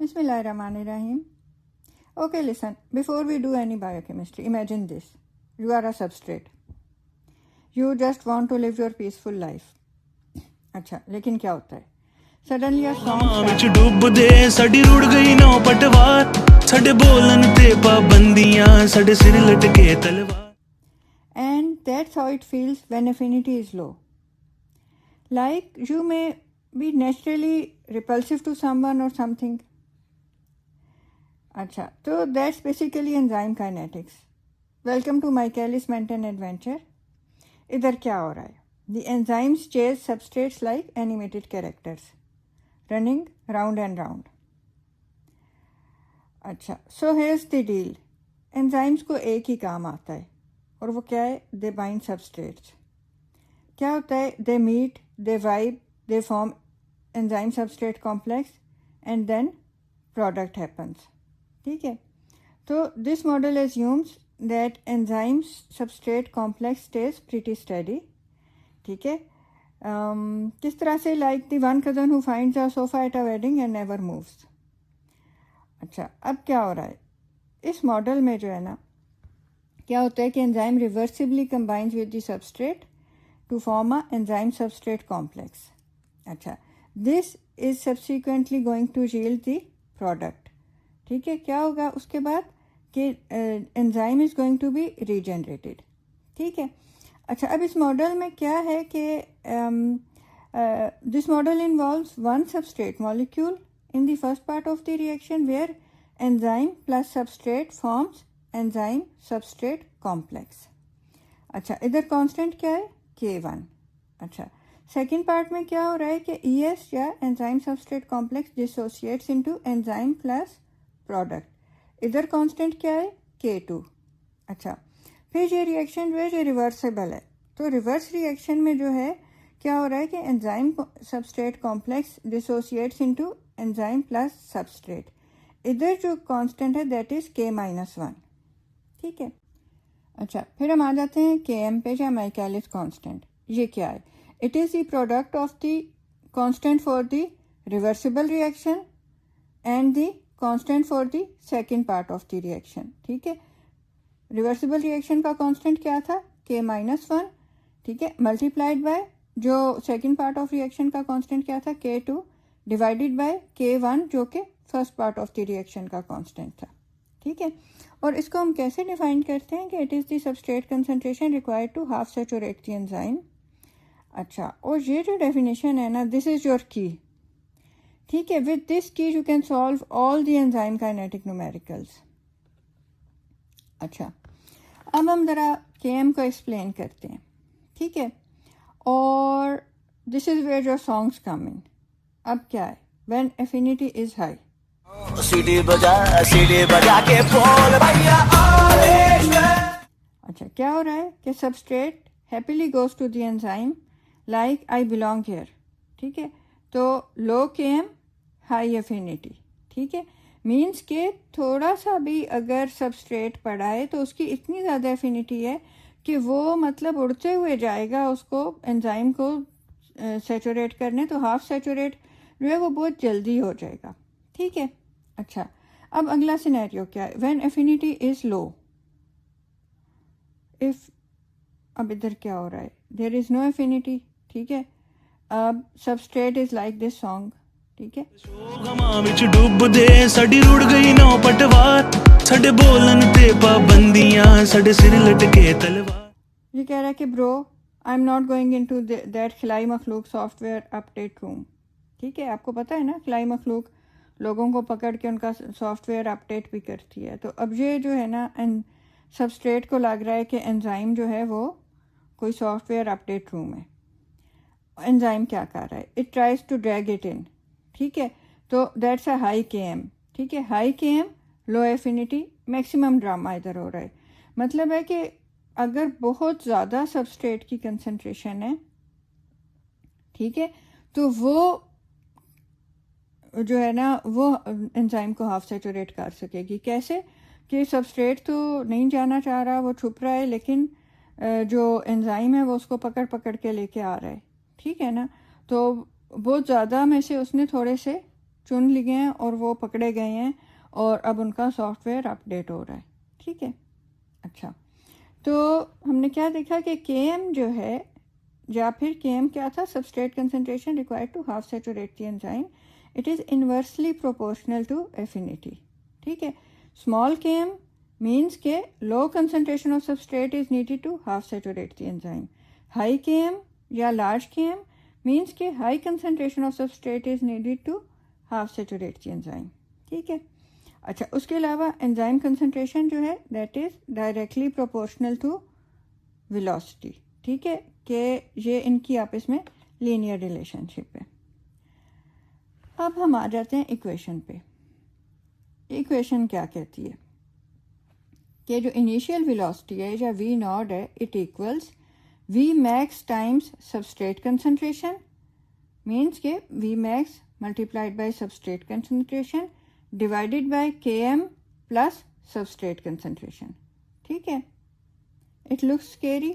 Bismillahirrahmanirrahim. Okay, listen. Before we do any biochemistry, imagine this. You are a substrate. You just want to live your peaceful life. अच्छा, लेकिन क्या होता है? Suddenly a song ਵਿੱਚ ਡੁੱਬਦੇ ਸਾਡੀ ਰੁੜ ਗਈ ਨੌ ਪਟਵਾਰ ਸਾਡੇ ਬੋਲਣ ਤੇ ਪਾਬੰਦੀਆਂ ਸਾਡੇ ਸਿਰ ਲਟਕੇ ਤਲਵਾਰ And that's how it feels when affinity is low. Like you may be naturally repulsive to someone or something. अच्छा, तो that's basically enzyme kinetics. Welcome to Michaelis Menten adventure. इधर क्या हो रहा है? The enzymes chase substrates like animated characters, running round and round. अच्छा, so here's the deal. Enzymes को एक ही काम आता है और वो क्या है? They bind substrates. क्या होता है? They meet, they vibe, they form enzyme substrate complex and then product happens. ठीक है, तो this model assumes that enzymes substrate complex stage pretty study. ठीक है, किस तरह से like the one cousin who finds a sofa at a wedding and never moves. अच्छा, अब क्या हो रहा है इस मॉडल में? जो है ना, क्या होता है कि enzyme reversibly combines with the substrate to form a enzyme substrate complex. अच्छा, this is subsequently going to yield the product. ठीक है, क्या होगा उसके बाद कि enzyme is going to be regenerated. ठीक है, अच्छा, अब इस मॉडल में क्या है कि this model involves one substrate molecule in the first part of the reaction where enzyme plus substrate forms enzyme substrate complex. अच्छा, इधर कांस्टेंट क्या है? K1. अच्छा, सेकेंड पार्ट में क्या हो रहा है कि ES या enzyme substrate complex dissociates into enzyme plus product. इधर कांस्टेंट क्या है? K2. अच्छा, फिर ये रिएक्शन जो है ये रिवर्सिबल है. तो रिवर्स रिएक्शन में जो है क्या हो रहा है कि enzyme substrate complex dissociates into enzyme plus substrate. इधर जो कांस्टेंट है दैट इज K-1. ठीक है, अच्छा, फिर हम आ जाते हैं Km पे या माइकलिस कांस्टेंट. ये क्या है? It is the product of the constant for the reversible reaction and the constant for the second part of the reaction. ठीक है, रिवर्सिबल रिएक्शन का कांस्टेंट क्या था? K-1. ठीक है, मल्टीप्लाइड बाय जो सेकंड पार्ट ऑफ रिएक्शन का constant क्या था? K2 डिवाइडेड बाय K1 जो कि first part of the reaction का कांस्टेंट था. ठीक है, और इसको हम कैसे डिफाइन करते हैं कि it is the substrate concentration required to half saturate the enzyme. अच्छा, और ये जो डेफिनेशन है ना, दिस इज़ योर की. ठीक है, विद दिस की you can solve all the enzyme kinetic numericals. अच्छा, अब हम ज़रा Km को एक्सप्लेन करते हैं. ठीक है, और this is where your songs come in. अब क्या है? When affinity is high. CD बजा के बोल भैया अच्छा, क्या हो रहा है कि substrate happily goes to the enzyme like I belong here. ठीक है, तो लो Km हाई एफिनिटी. ठीक है, मीन्स के थोड़ा सा भी अगर सबस्ट्रेट पड़ा है तो उसकी इतनी ज़्यादा एफिनिटी है कि वो मतलब उड़ते हुए जाएगा उसको एंजाइम को सैचुरेट करने. तो हाफ सैचुरेट जो है वो बहुत जल्दी हो जाएगा. ठीक है, अच्छा, अब अगला सिनेरियो क्या है? When affinity is low. If अब इधर क्या हो रहा है? There is no affinity. ठीक है, अब substrate is like this song. ठीक है, ਗਮਾਂ ਵਿੱਚ ਡੁੱਬਦੇ ਸਾਡੀ ਰੁੜ ਗਈ ਨੌ ਪਟਵਾਰ ਸਾਡੇ ਬੋਲਣ ਤੇ ਪਾਬੰਦੀਆਂ ਸਾਡੇ ਸਿਰ ਲਟਕੇ ਤਲਵਾਰ. ये कह रहा है कि bro I am not going into that खिलाई मखलूक सॉफ्टवेयर अपडेट रूम. ठीक है, आपको पता है ना खिलाई मखलूक लोगों को पकड़ के उनका सॉफ्टवेयर अपडेट भी करती है. तो अब ये जो है ना सबस्ट्रेट को लग रहा है कि एंजाइम जो है वो कोई सॉफ्टवेयर अपडेट रूम है. एंजाइम क्या कर रहा है? It tries to drag it in. ठीक है, तो दैट्स अ हाई Km. ठीक है, high Km low affinity maximum drama इधर हो रहा है. मतलब है कि अगर बहुत ज़्यादा सबस्ट्रेट की कंसंट्रेशन है, ठीक है, तो वो जो है ना वो एंजाइम को हाफ सैचुरेट कर सकेगी. कैसे कि सबस्ट्रेट तो नहीं जाना चाह रहा, वो छुप रहा है, लेकिन जो एंजाइम है वो उसको पकड़ के लेके आ रहा है. ठीक है ना, तो बहुत ज़्यादा में से उसने थोड़े से चुन लिए हैं और वो पकड़े गए हैं और अब उनका सॉफ्टवेयर अपडेट हो रहा है, ठीक है। अच्छा, तो हमने क्या देखा कि Km जो है, या फिर Km क्या था, substrate concentration required to half saturate the enzyme, it is inversely proportional to affinity, ठीक है। स्मॉल Km मीन्स के low concentration of substrate is needed to half saturate the enzyme. High Km या large Km means के high concentration of substrate is needed to half saturate the enzyme, ठीक है। अच्छा, उसके अलावा एंजाइम कंसंट्रेशन जो है that is directly proportional to velocity, ठीक है, कि ये इनकी आपस में लीनियर रिलेशनशिप है। अब हम आ जाते हैं इक्वेशन पे। इक्वेशन क्या कहती है कि जो इनिशियल वेलोसिटी है या v नॉट है, it equals v max times substrate concentration, means के v max multiplied by substrate concentration divided by Km plus substrate concentration, ठीक है। It looks scary,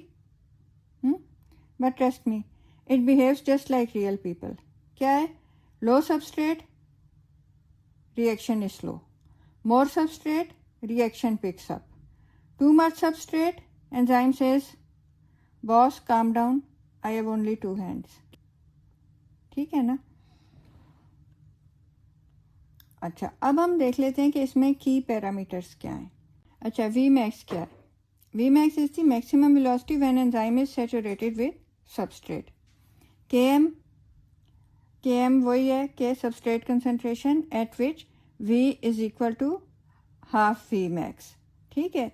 but trust me, it behaves just like real people. क्या है? Low substrate, reaction is slow, more substrate, reaction picks up. Too much substrate, enzyme says, boss, calm down, I have only 2 hands. ठीक है ना? अच्छा, अब हम देख लेते हैं कि इसमें की पैरामीटर्स क्या हैं। अच्छा, Vmax क्या है? Vmax is the maximum velocity when enzyme is saturated with substrate. Km वही है कि substrate concentration at which V is equal to half Vmax, ठीक है।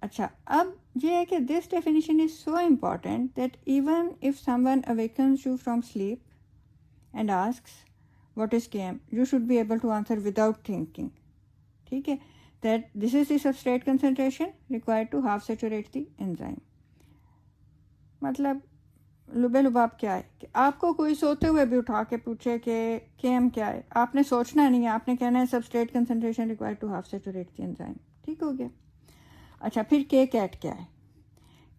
अच्छा, अब ये है कि this definition is so important that even if someone awakens you from sleep and asks what is Km, you should be able to answer without thinking, ठीक है, that this is the substrate concentration required to half saturate the enzyme। मतलब लुबे लुबाब क्या है कि आपको कोई सोते हुए भी उठा के पूछे कि Km क्या है, आपने सोचना नहीं है, आपने कहना है substrate concentration required to half saturate the enzyme, ठीक हो गया। अच्छा, फिर Kcat क्या है?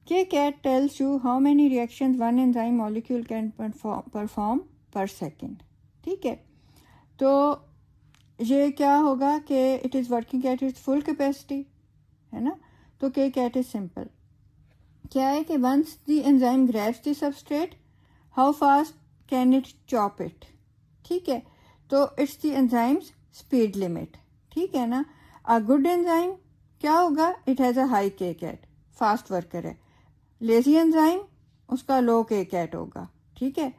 Kcat tells you how many reactions one enzyme molecule can perform per second, ठीक है। तो ये क्या होगा कि it is working at its full capacity, है ना। तो Kcat इज सिंपल, क्या है कि once the enzyme grabs the substrate, how fast can it chop it, ठीक है। तो it's the enzymes speed limit, ठीक है ना। अ गुड एंजाइम क्या होगा? It has a high Kcat, fast worker है। लेजी एंजाइम उसका लो Kcat होगा, ठीक है।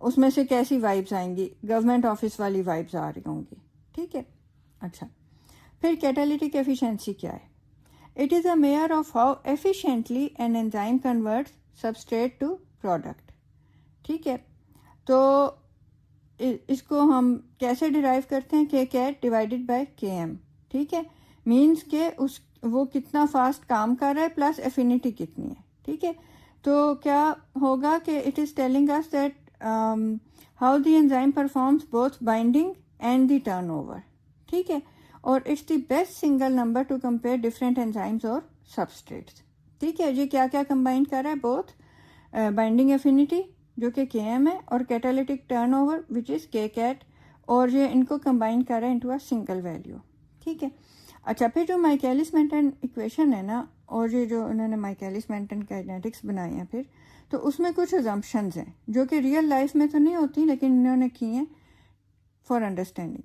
उसमें से कैसी वाइब्स आएंगी? गवर्नमेंट ऑफिस वाली वाइब्स आ रही होंगी, ठीक है। अच्छा, फिर कैटालिटिक एफिशिएंसी क्या है? It is a measure of how efficiently an enzyme converts substrate to product, ठीक है। तो इसको हम कैसे डिराइव करते हैं? Kcat डिवाइडेड बाय Km, ठीक है। मीन्स के वो कितना फास्ट काम कर रहा है प्लस एफिनिटी कितनी है, ठीक है। तो क्या होगा कि it is telling us that how the enzyme performs both binding and the turnover, ठीक है। और it's the best single number two compare different enzymes और सबस्ट्रेट्स, ठीक है। ये क्या क्या कंबाइन कर रहा है? बोथ बाइंडिंग एफिनिटी जो कि Km है और catalytic turnover which is Kcat, और ये इनको कंबाइन कर रहा है इनटू अ सिंगल वैल्यू, ठीक है। अच्छा, फिर जो माइकलिस मेंटन इक्वेशन है ना, और ये जो उन्होंने माइकलिस मेंटन काइनेटिक्स बनाए हैं फिर, तो उसमें कुछ अजम्पशंस हैं जो कि रियल लाइफ में तो नहीं होती लेकिन इन्होंने की हैं फॉर अंडरस्टैंडिंग।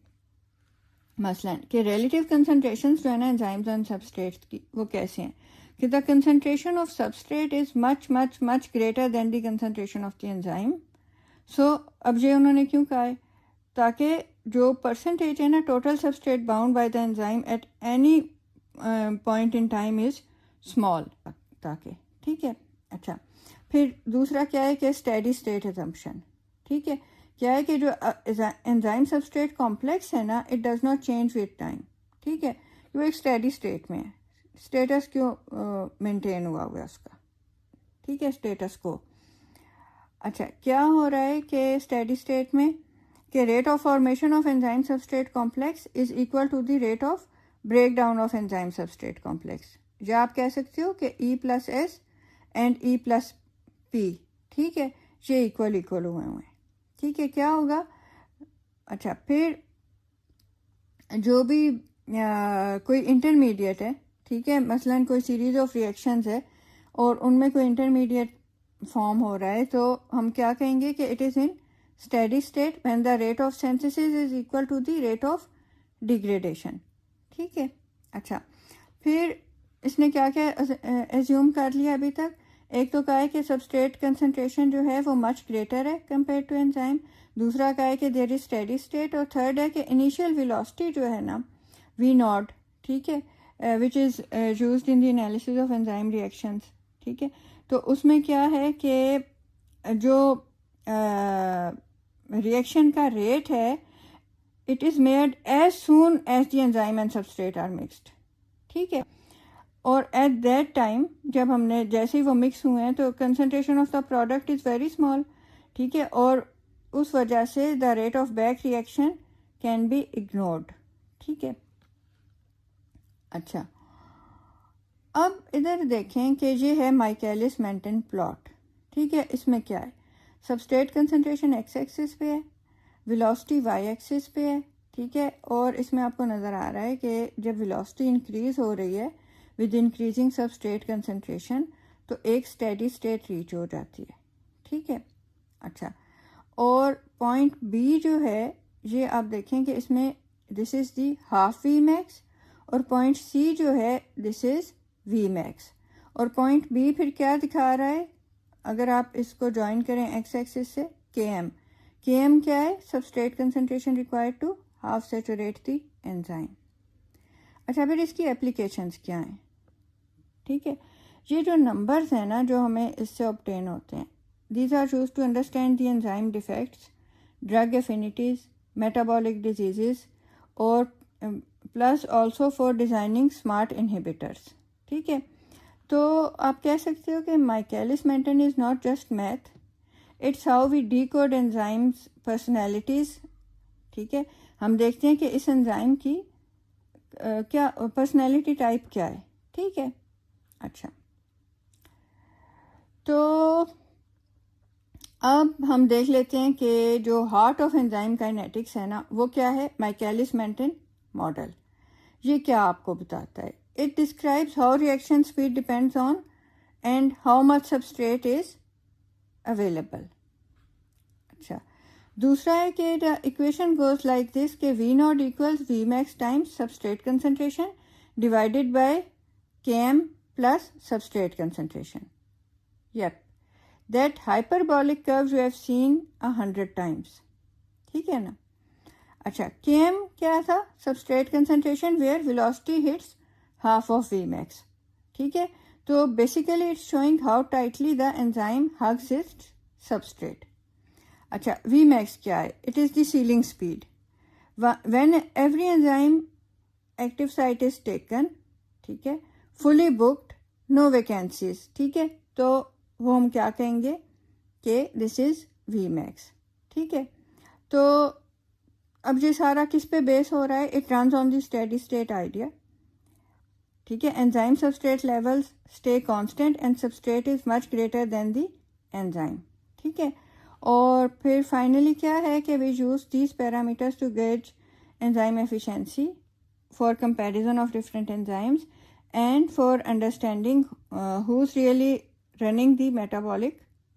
मसलन कि रिलेटिव कंसंट्रेशंस जो है ना एंजाइम्स एंड सबस्ट्रेट्स की, वो कैसे हैं कि the concentration of substrate is much much much greater than the concentration of the enzyme. So अब ये उन्होंने क्यों कहा है? ताकि जो परसेंटेज है ना total substrate bound by the enzyme at any point in time is small, ताकि, ठीक है। अच्छा, फिर दूसरा क्या है कि स्टेडी स्टेट असम्पशन, ठीक है। क्या है कि जो एंजाइम सबस्ट्रेट कॉम्प्लेक्स है ना, it does not change with time, ठीक है। वो एक स्टेडी स्टेट में है, स्टेटस क्यों मेंटेन हुआ है उसका, ठीक है, स्टेटस को। अच्छा, क्या हो रहा है कि स्टेडी स्टेट में कि rate of formation of enzyme substrate complex is equal to the rate of break down of enzyme substrate complex, या आप कह सकते हो कि E+S एंड E+P, ठीक है, ये इक्वल हुए हैं, ठीक है। क्या होगा? अच्छा, फिर जो भी कोई इंटरमीडिएट है, ठीक है, मसलन कोई सीरीज ऑफ रिएक्शंस है और उनमें कोई इंटरमीडिएट फॉर्म हो रहा है, तो हम क्या कहेंगे कि it is in steady state when the rate of synthesis is equal to the rate of degradation. ठीक है। अच्छा, फिर इसने क्या क्या एज्यूम कर लिया अभी तक? एक तो कहा है कि सबस्ट्रेट कंसंट्रेशन जो है वो मच ग्रेटर है कंपेयर टू एंजाइम, दूसरा कहा है कि देयर इज स्टेडी स्टेट, और थर्ड है कि इनिशियल वेलोसिटी जो है ना वी नॉट, ठीक है, which is used in the analysis of enzyme reactions. ठीक है, तो उसमें क्या है कि जो रिएक्शन का रेट है it is made as soon as the enzyme and substrate are mixed. ठीक है, और एट दैट टाइम जब हमने जैसे ही वो मिक्स हुए हैं तो concentration of the product is very small. ठीक है, और उस वजह से the rate of back reaction can be ignored. ठीक है। अच्छा, अब इधर देखें कि ये है माइकलिस मेंटन प्लॉट। ठीक है, इसमें क्या है? सबस्ट्रेट कंसंट्रेशन एक्स एक्सिस पे है, वेलोसिटी वाई एक्सिस पे है। ठीक है, और इसमें आपको नज़र आ रहा है कि जब वेलोसिटी इंक्रीज हो रही है विद इंक्रीजिंग सबस्ट्रेट कंसंट्रेशन तो एक स्टेडी स्टेट रीच हो जाती है। ठीक है। अच्छा, और पॉइंट बी जो है ये आप देखें कि इसमें this is the half V max, और पॉइंट सी जो है दिस इज़ वी मैक्स, और पॉइंट बी फिर क्या दिखा रहा है? अगर आप इसको ज्वाइन करें एक्स एक्सिस से, के एम क्या है? Substrate concentration required to half saturate the enzyme. अच्छा, फिर इसकी एप्लीकेशंस क्या हैं? ठीक है, ये जो नंबर्स हैं ना जो हमें इससे ऑब्टेन होते हैं, these are used to understand the enzyme defects, drug affinities, metabolic diseases, और plus also for designing smart inhibitors। ठीक है, तो आप कह सकते हो कि Michaelis Menten is not just math, it's how we decode enzymes personalities। ठीक है, हम देखते हैं कि इस एंजाइम की क्या पर्सनैलिटी टाइप क्या है। ठीक है। अच्छा, तो अब हम देख लेते हैं कि जो हार्ट ऑफ एंजाइम काइनेटिक्स है ना वो क्या है? Michaelis Menten model. ये क्या आपको बताता है? It describes how reaction speed depends on and how much substrate is available. अच्छा, दूसरा है कि the equation goes like this कि v naught equals v max times substrate concentration divided by K M plus substrate concentration. Yup, that hyperbolic curve you have seen 100 times। ठीक है ना। अच्छा, Km क्या था? substrate concentration where velocity hits half of Vmax। ठीक है, तो basically it's showing how tightly the enzyme hugs its substrate। अच्छा, Vmax क्या है? it is the sealing speed when every enzyme active site is taken। ठीक है, fully booked, no vacancies। ठीक है, तो वो हम क्या कहेंगे कि दिस इज़ वी मैक्स। ठीक है, तो अब ये सारा किस पे बेस हो रहा है? It runs on the steady state idea. ठीक है, enzyme substrate levels stay constant and substrate is much greater than the enzyme. ठीक है, और फिर फाइनली क्या है कि we use these parameters to gauge enzyme efficiency for comparison of different enzymes and for understanding who is really running the metabolic